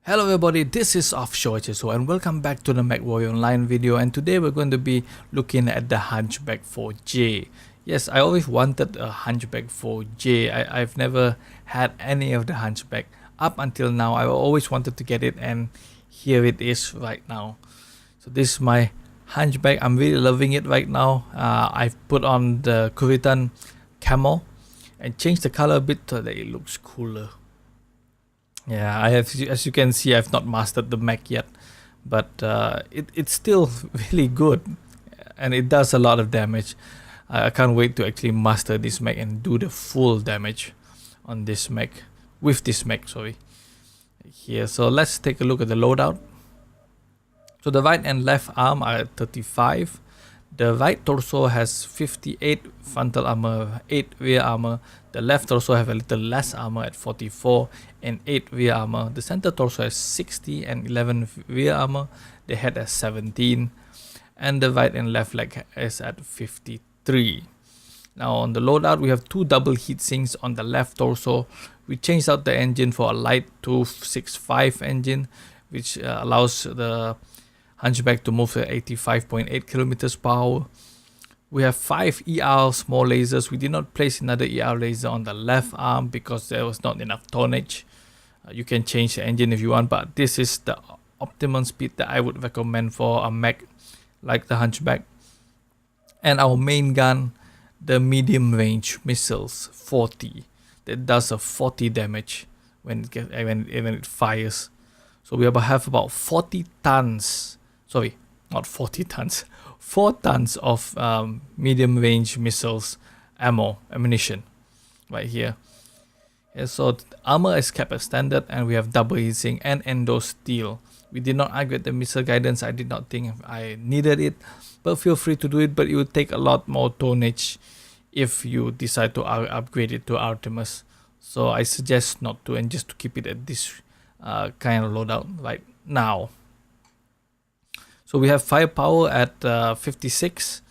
Hello everybody, this is Offshore HSO and welcome back to the Mechwarrior online video, and today we're going to be looking at the Hunchback 4J. Yes, I always wanted a Hunchback 4J. I've never had any of the Hunchback up until now. I always wanted to get it, and here it is right now. So this is my Hunchback. I'm really loving it right now. I've put on the Kuritan camo and changed the color a bit so that it looks cooler. Yeah, I have, as you can see, I've not mastered the mech yet, but it's still really good, and it does a lot of damage. I can't wait to actually master this mech and do the full damage on this mech, with this mech, sorry. Here, so let's take a look at the loadout. So the right and left arm are at 35. The right torso has 58 frontal armor, 8 rear armor. The left torso have a little less armor at 44 and 8 rear armor. The center torso has 60 and 11 rear armor. The head has 17. And the right and left leg is at 53. Now on the loadout, we have two double heat sinks on the left torso. We changed out the engine for a light 265 engine, which allows the Hunchback to move at 85.8 kilometers per hour. We have 5 ER small lasers. We did not place another ER laser on the left arm because there was not enough tonnage. You can change the engine if you want, but this is the optimum speed that I would recommend for a mech like the Hunchback. And our main gun, the medium range missiles 40, that does a 40 damage when it fires. So we have about 40 tons. Sorry, not 40 tons, 4 tons of medium range missiles ammunition right here. Yeah, so armor is kept as standard, and we have double heatsink and endo steel. We did not upgrade the missile guidance. I did not think I needed it, but feel free to do it, but it would take a lot more tonnage if you decide to upgrade it to Artemis. So I suggest not to, and just to keep it at this kind of loadout right now. So we have firepower at 56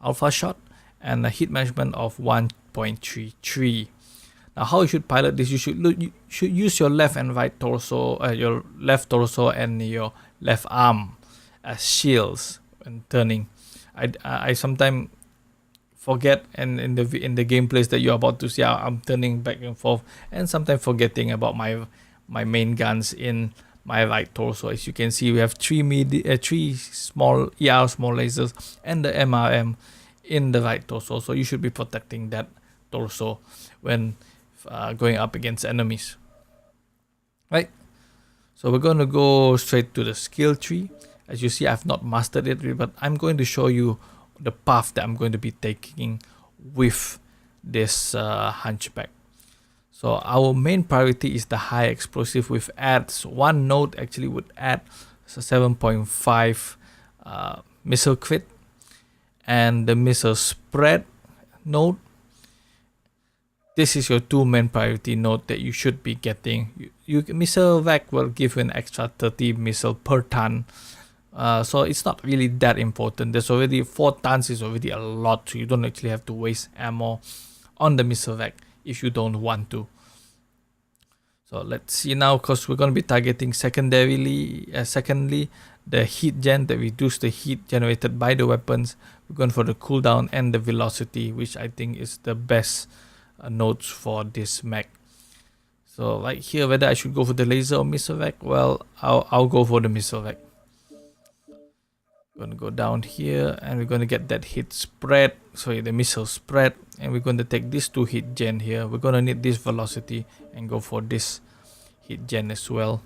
alpha shot and a heat management of 1.33. Now, how you should pilot this? You should use your left and right torso, your left torso and your left arm as shields when turning. I sometimes forget, and in the gameplays that you're about to see, I'm turning back and forth, and sometimes forgetting about my main guns in my right torso. As you can see, we have three small small lasers and the MRM in the right torso. So you should be protecting that torso when going up against enemies. Right. So we're going to go straight to the skill tree. As you see, I've not mastered it, but I'm going to show you the path that I'm going to be taking with this Hunchback. So our main priority is the high explosive with adds. One node actually would add 7.5 missile crit, and the missile spread node. This is your two main priority node that you should be getting. Missile vac will give you an extra 30 missile per ton. So it's not really that important. There's already 4 tons is already a lot, so you don't actually have to waste ammo on the missile vac if you don't want to. So let's see now, because we're going to be targeting secondly the heat gen that reduce the heat generated by the weapons. We're going for the cooldown and the velocity, which I think is the best nodes for this mech. So right here, whether I should go for the laser or missile vac, well, I'll go for the missile vac. Going to go down here, and we're going to get that hit spread, sorry, the missile spread, and we're going to take these 2 hit gen here. We're going to need this velocity and go for this hit gen as well.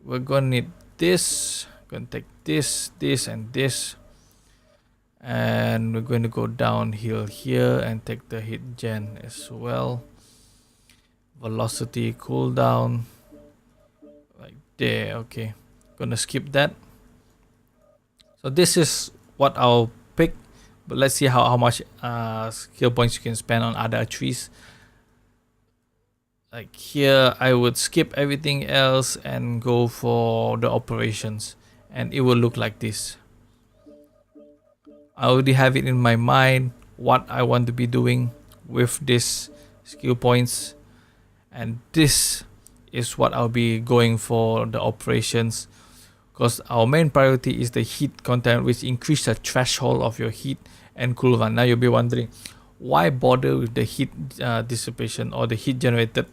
We're going to need this. We're going to take this, and this, and we're going to go downhill here and take the hit gen as well. Velocity cooldown right there. Okay, gonna skip that. So this is what I'll pick, but let's see how much skill points you can spend on other trees. Like here, I would skip everything else and go for the operations, and it will look like this. I already have it in my mind what I want to be doing with this skill points, and this is what I'll be going for the operations, because our main priority is the heat content, which increase the threshold of your heat and cooldown. Now you'll be wondering, why bother with the heat dissipation or the heat generated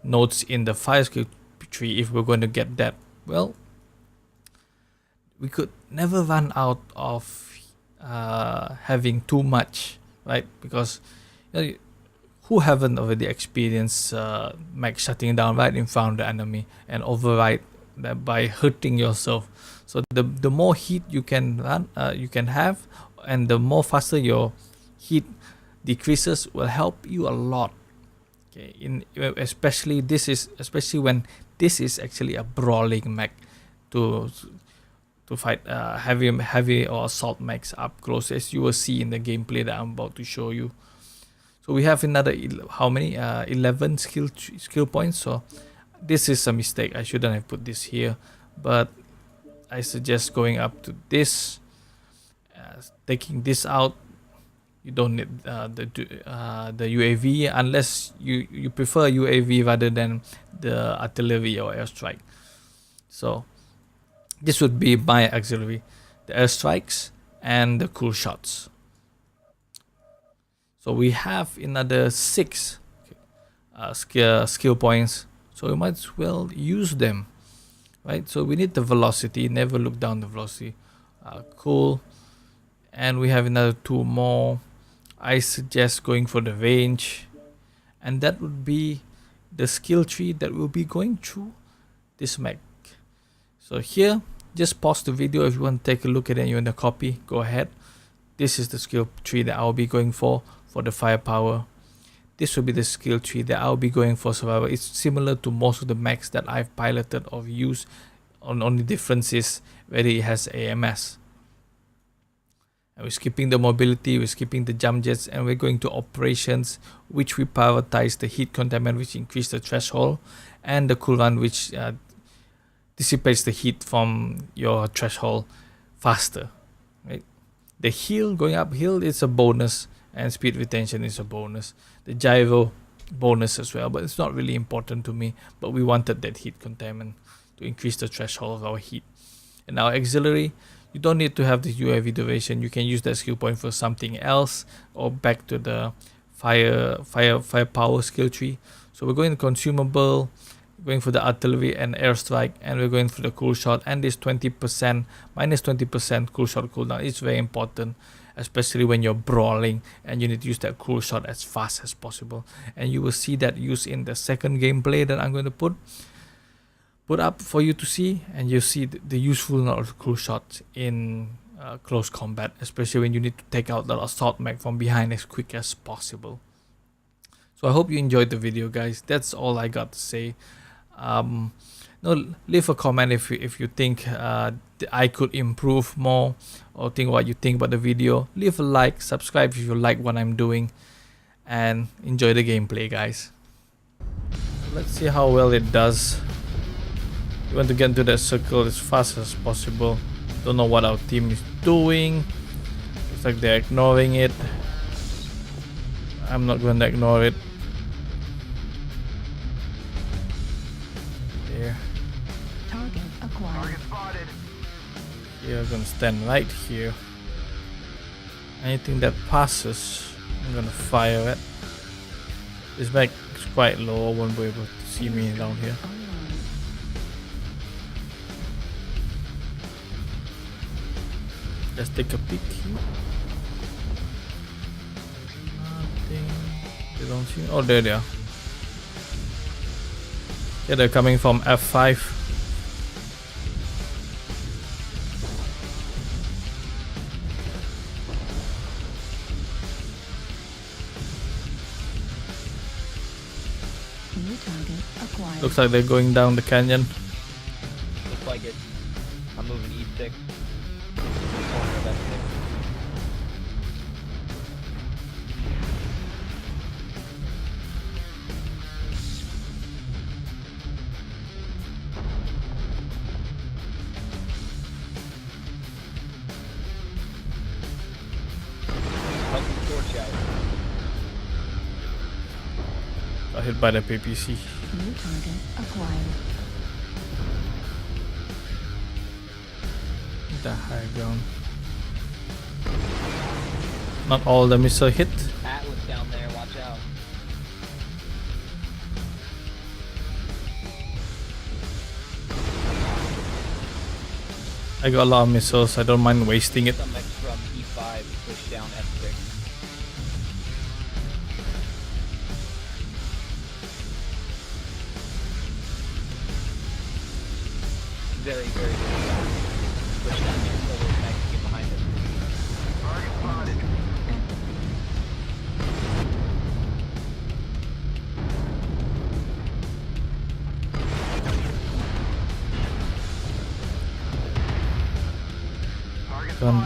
nodes in the fire skill tree if we're going to get that? Well, we could never run out of having too much, right? Because who haven't already experienced mech shutting down right in front of the enemy and override that by hurting yourself? So the more heat you can run, you can have, and the more faster your heat decreases, will help you a lot. Okay, especially when this is actually a brawling mech to fight heavy or assault mechs up close, as you will see in the gameplay that I'm about to show you. So we have another how many 11 skill points. So this is a mistake, I shouldn't have put this here, but I suggest going up to this, taking this out. You don't need the UAV unless you prefer UAV rather than the artillery or airstrike. So this would be my auxiliary, the airstrikes and the cool shots. So we have another 6 skill points, so we might as well use them, right? So we need the velocity, never look down the velocity. Cool. And we have another 2 more. I suggest going for the range, and that would be the skill tree that will be going through this mech. So here, just pause the video if you want to take a look at it and you want to copy, go ahead. This is the skill tree that I'll be going for the firepower. This will be the skill tree that I'll be going for survival. It's similar to most of the mechs that I've piloted or used, only difference is whether it has AMS. And we're skipping the mobility, we're skipping the jump jets, and we're going to operations, which we prioritize the heat containment, which increase the threshold, and the cooldown, which dissipates the heat from your threshold faster, right? The heal, going uphill, is a bonus, and speed retention is a bonus. The gyro bonus as well, but it's not really important to me, but we wanted that heat containment to increase the threshold of our heat. And our auxiliary, you don't need to have the UAV duration. You can use that skill point for something else, or back to the firepower skill tree. So we're going to consumable, going for the artillery and airstrike, and we're going for the cool shot, and this 20% minus 20% cool shot cooldown is very important, especially when you're brawling and you need to use that cool shot as fast as possible. And you will see that used in the second gameplay that I'm going to put up for you to see, and you see the usefulness of cool shots in close combat, especially when you need to take out the assault mech from behind as quick as possible. So I hope you enjoyed the video, guys. That's all I got to say. Leave a comment if you think I could improve more, or think what you think about the video. Leave a like, subscribe if you like what I'm doing, and enjoy the gameplay, guys. Let's see how well it does. We want to get into that circle as fast as possible. Don't know what our team is doing. Looks like they're ignoring it. I'm not going to ignore it. There. Target acquired. Target spotted. Yeah, I'm gonna stand right here. Anything that passes, I'm gonna fire it. This mech is quite low, I won't be able to see me down here. Let's take a peek here. Nothing. They don't see. Oh, there they are. Yeah, they're coming from F5. New target acquired. Looks like they're going down the canyon. Looks like it. I'm moving E6. Corner of F6. Help me torch out. Got hit by the PPC. New target acquired. The high ground. Not all the missile hit. Atlas down there, watch out. I got a lot of missiles. I don't mind wasting it. Some mechs from E5 push down F6. Very, very good. Push down there so those mechs get behind it.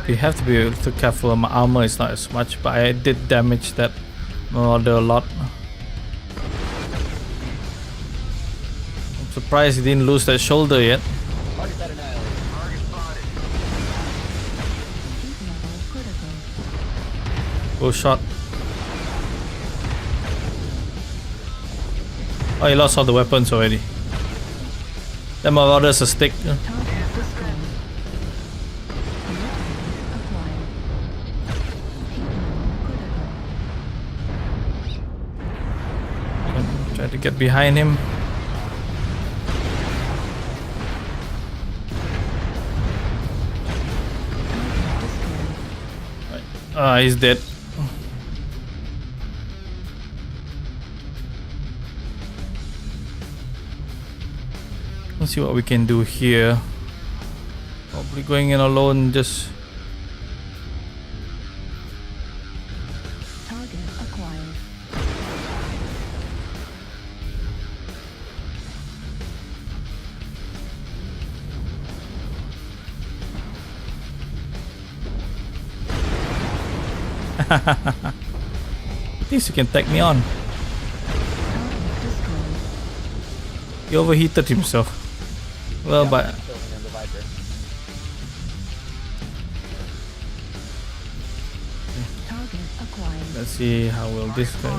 We have to be a little careful. My armor is not as much, but I did damage that Marauder a lot. I'm surprised he didn't lose that shoulder yet. Target that annihilated. Heat level critical. Go shot. Oh, he lost all the weapons already. That Marauder's a stick. Target destroyed. New target acquired. Heat level critical. Try to get behind him. Target destroyed. Ah, he's dead. Let's see what we can do here. Probably going in alone, just Target acquired. at least you can take me on. Target destroyed. He overheated himself. Well, Yeah, but I'm filling in the Viper. Target acquired. let's see how will this go.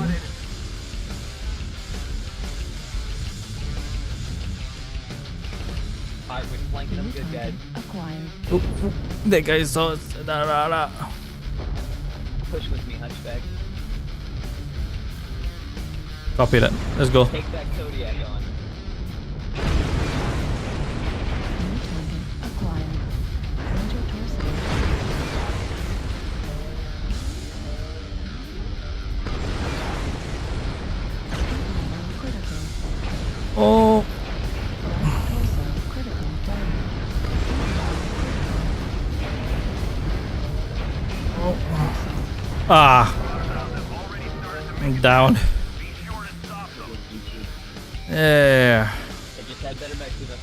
Alright, we're flanking them New good, guys. target acquired. Oop, oop. That guy saw us. Da, da, da. Push with me, Hunchback. Copy that. Let's go. Take that Kodiak on. New target acquired. Roger torso. Heat level critical. Oh, Torso critical damage. ah. I'm down. Yeah. They just had better mechs with us.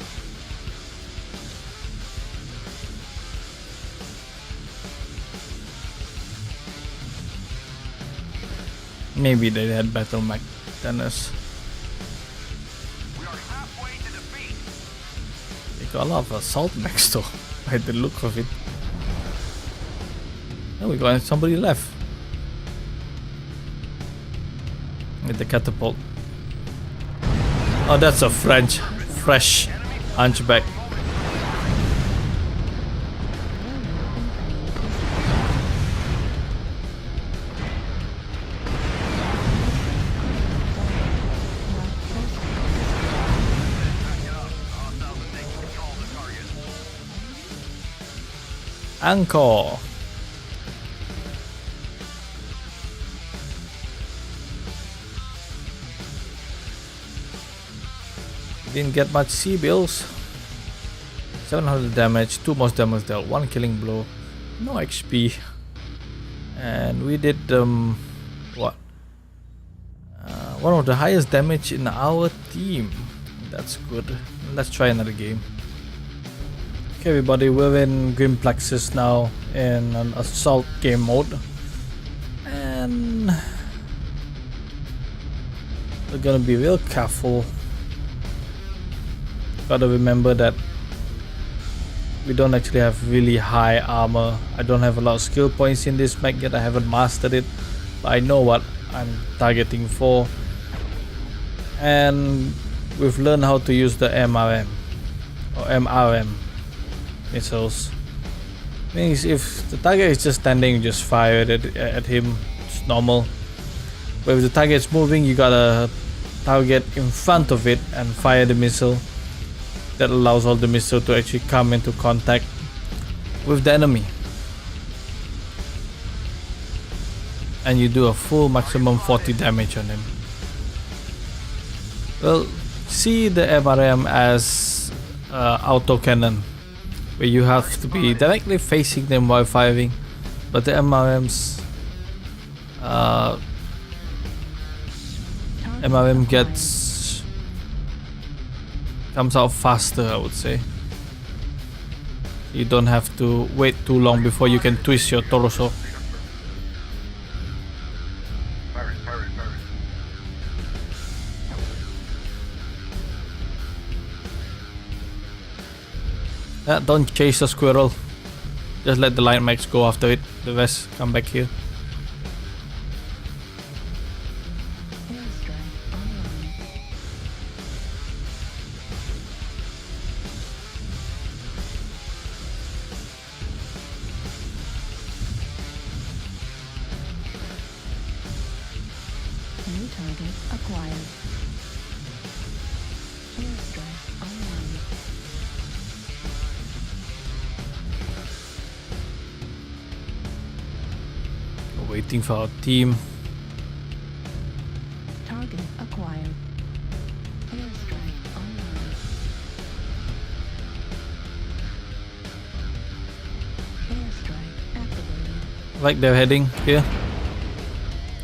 Maybe they had better mech than us. They got a lot of assault mechs though, by the look of it. Oh, we got somebody left. With the catapult. Oh, that's a fresh Hunchback. Anchor. Didn't get much C bills. 700 damage, 2 most damage dealt, 1 killing blow, no XP. And we did what? One of the highest damage in our team. That's good. Let's try another game. Okay everybody, we're in Grim Plexus now in an assault game mode. And we're gonna be real careful. Gotta remember that we don't actually have really high armor. I don't have a lot of skill points in this mech yet. I haven't mastered it, but I know what I'm targeting for. and we've learned how to use the MRM missiles. Means if the target is just standing, just fire at him. It's normal. But if the target is moving, you gotta target in front of it and fire the missile. That allows all the missile to actually come into contact with the enemy. And you do a full maximum 40 damage on him. Well, see the MRM as auto cannon, where you have to be directly facing them while firing, but the MRMs MRM comes out faster, I would say. You don't have to wait too long before you can twist your torso. Don't chase the squirrel. Just let the light max go after it. The rest come back here. Airstrike online. New target acquired. Airstrike online. Waiting for our team. Target acquired. Airstrike online. Airstrike activated. Like they're heading here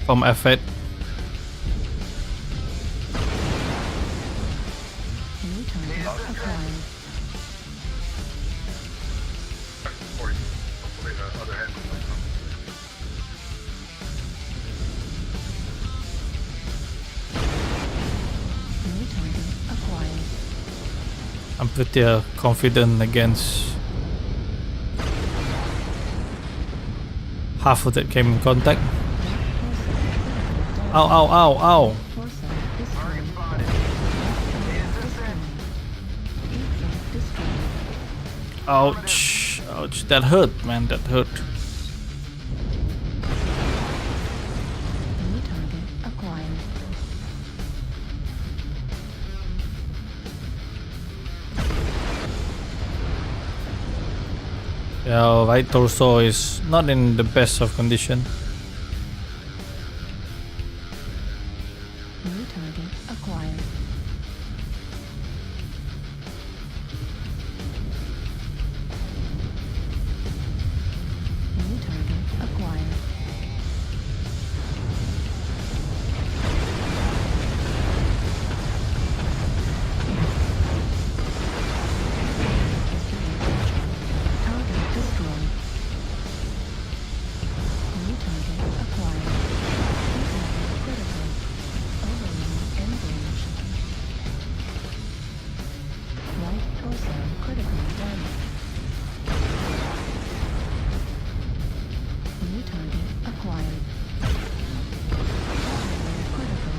from F8. New target acquired. New target acquired. I'm pretty confident against half of that came in contact. Ow, ow, ow, ow. Torso destroyed. Destroyed. Ouch. Ouch. That hurt, man. That hurt. New target acquired. Yeah, our right torso is not in the best of condition. New target acquired. New target acquired. Target destroyed. New target acquired. Critical. Overload engaged. Right torso critical damage. New target acquired. Critical.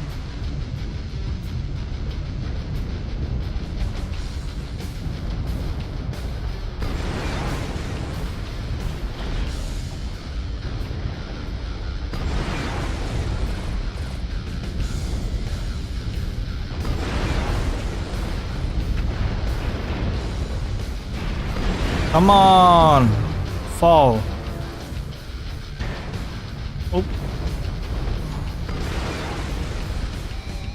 Come on. Fall. Oh.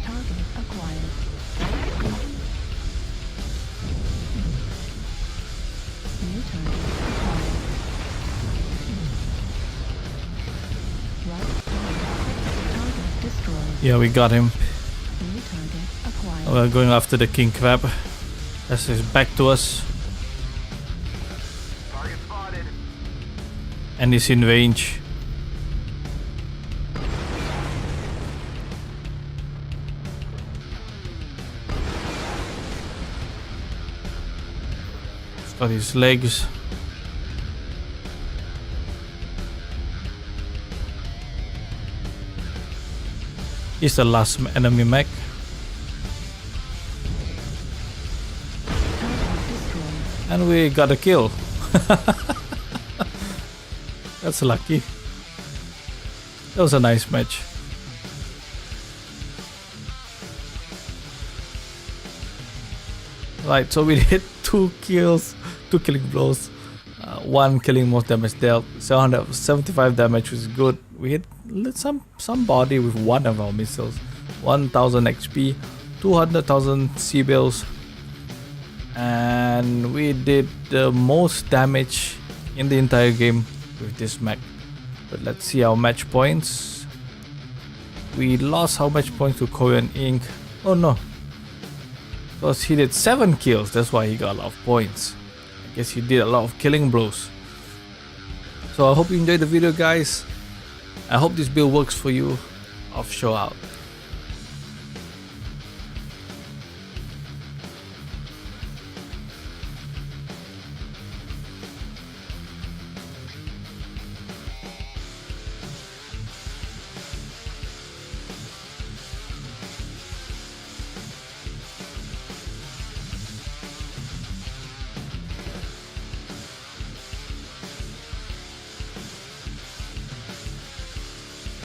Target acquired. New target acquired. Right target destroyed. Yeah, we got him. New target acquired. We're going after the king crab. This is back to us. And he's in range. He's got his legs. He's the last enemy mech. And we got a kill. That's lucky. That was a nice match. Right, so we did 2 kills, 2 killing blows, 1 killing most damage dealt, 775 damage, which is good. We hit some body with one of our missiles, 1000 XP, 200,000 C-bills, and we did the most damage in the entire game with this mech. But let's see our match points. We lost how much points to Korean Ink? Oh no, because he did 7 kills, that's why he got a lot of points. I guess he did a lot of killing blows. So I hope you enjoyed the video, guys. I hope this build works for you. Offshore out.